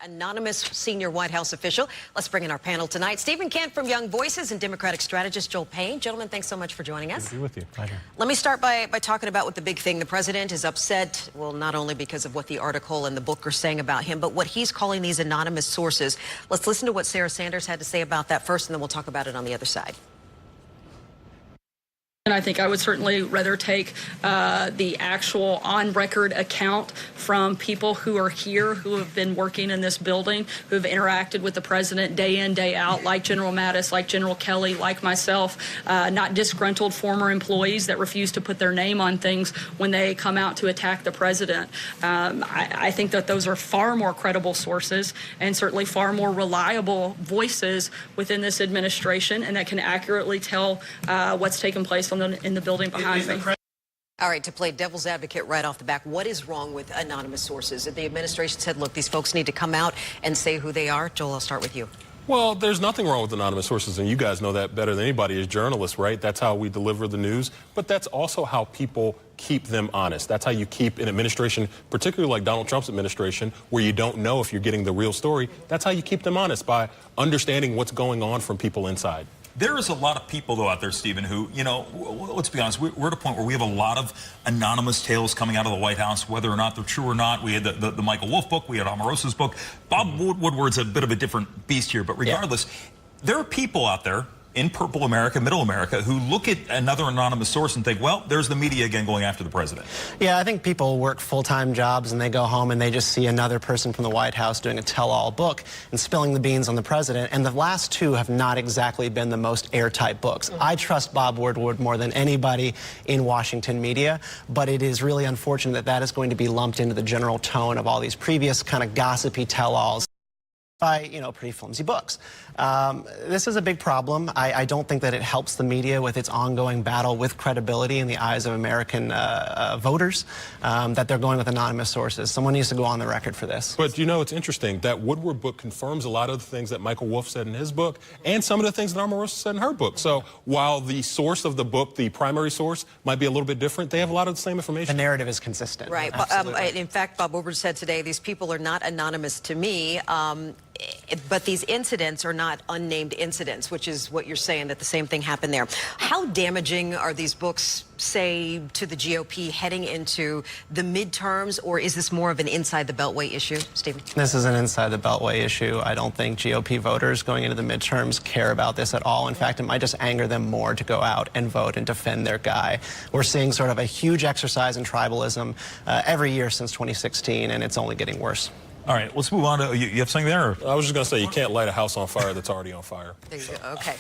anonymous senior White House official. Let's bring in our panel tonight. Stephen Kent from Young Voices and Democratic strategist Joel Payne. Gentlemen, thanks so much for joining us. Good to be with you. Pleasure. Let me start by talking about what the big thing. The president is upset, well, not only because of what the article and the book are saying about him, but what he's calling these anonymous sources. Let's listen to what Sarah Sanders had to say about that first, and then we'll talk about it on the other side. And I think I would certainly rather take the actual on-record account from people who are here, who have been working in this building, who have interacted with the president day in, day out, like General Mattis, like General Kelly, like myself, not disgruntled former employees that refuse to put their name on things when they come out to attack the president. I think that those are far more credible sources and certainly far more reliable voices within this administration, and that can accurately tell what's taken place in the building behind me. All right, to play devil's advocate right off the back, what is wrong with anonymous sources? The administration said, look, these folks need to come out and say who they are. Joel, I'll start with you. Well, there's nothing wrong with anonymous sources, and you guys know that better than anybody as journalists, right? That's how we deliver the news, but that's also how people keep them honest. That's how you keep an administration, particularly like Donald Trump's administration, where you don't know if you're getting the real story. That's how you keep them honest, by understanding what's going on from people inside. There is a lot of people, though, out there, Stephen, who, you know, let's be honest, we're at a point where we have a lot of anonymous tales coming out of the White House, whether or not they're true or not. We had the Michael Wolff book, we had Omarosa's book. Bob Woodward's a bit of a different beast here, but regardless, there are people out there in purple America, middle America, who look at another anonymous source and think, well, there's the media again going after the president. Yeah, I think people work full-time jobs and they go home and they just see another person from the White House doing a tell-all book and spilling the beans on the president. And the last two have not exactly been the most airtight books. I trust Bob Woodward more than anybody in Washington media, but it is really unfortunate that that is going to be lumped into the general tone of all these previous kind of gossipy tell-alls by, you know, pretty flimsy books. This is a big problem. I don't think that it helps the media with its ongoing battle with credibility in the eyes of American voters, that they're going with anonymous sources. Someone needs to go on the record for this. But, you know, it's interesting. That Woodward book confirms a lot of the things that Michael Wolff said in his book and some of the things that Omarosa said in her book. So while the source of the book, the primary source, might be a little bit different, they have a lot of the same information. The narrative is consistent. Right. In fact, Bob Woodward said today, these people are not anonymous to me. But these incidents are not unnamed incidents, which is what you're saying, that the same thing happened there. How damaging are these books, say, to the GOP heading into the midterms, or is this more of an inside the Beltway issue, Stephen? This is an inside the Beltway issue. I don't think GOP voters going into the midterms care about this at all. In fact, it might just anger them more to go out and vote and defend their guy. We're seeing sort of a huge exercise in tribalism every year since 2016, and it's only getting worse. All right, let's move on to, you have something there? Or? I was just going to say, you can't light a house on fire that's already on fire. There you go. Okay.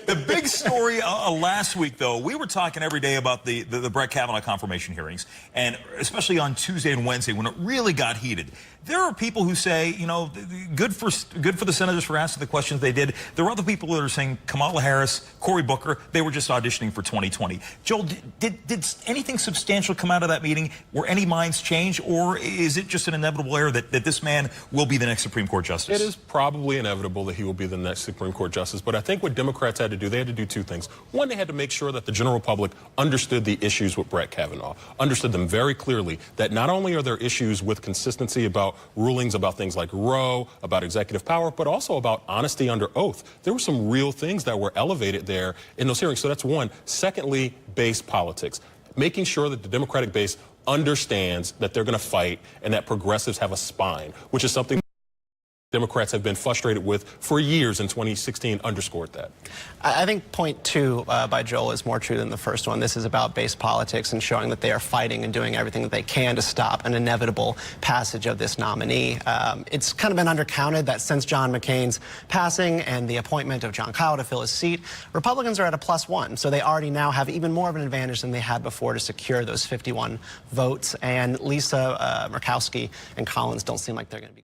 The big story last week, though, we were talking every day about the Brett Kavanaugh confirmation hearings, and especially on Tuesday and Wednesday when it really got heated. There are people who say, you know, good for the senators for asking the questions they did. There are other people that are saying Kamala Harris, Cory Booker, they were just auditioning for 2020. Joel, did anything substantial come out of that meeting? Were any minds changed, or is it just an inevitable error that this man will be the next Supreme Court justice? It is probably inevitable that he will be the next Supreme Court justice, but I think what Democrats had to do, they had to do two things. One, they had to make sure that the general public understood the issues with Brett Kavanaugh, understood them very clearly, that not only are there issues with consistency about rulings about things like Roe, about executive power, but also about honesty under oath. There were some real things that were elevated there in those hearings. So that's one. Secondly, base politics. Making sure that the Democratic base understands that they're going to fight and that progressives have a spine, which is something Democrats have been frustrated with for years, and 2016 underscored that. I think point two by Joel is more true than the first one. This is about base politics and showing that they are fighting and doing everything that they can to stop an inevitable passage of this nominee. It's kind of been undercounted that since John McCain's passing and the appointment of John Kyle to fill his seat, Republicans are at a +1. So they already now have even more of an advantage than they had before to secure those 51 votes. And Lisa Murkowski and Collins don't seem like they're going to be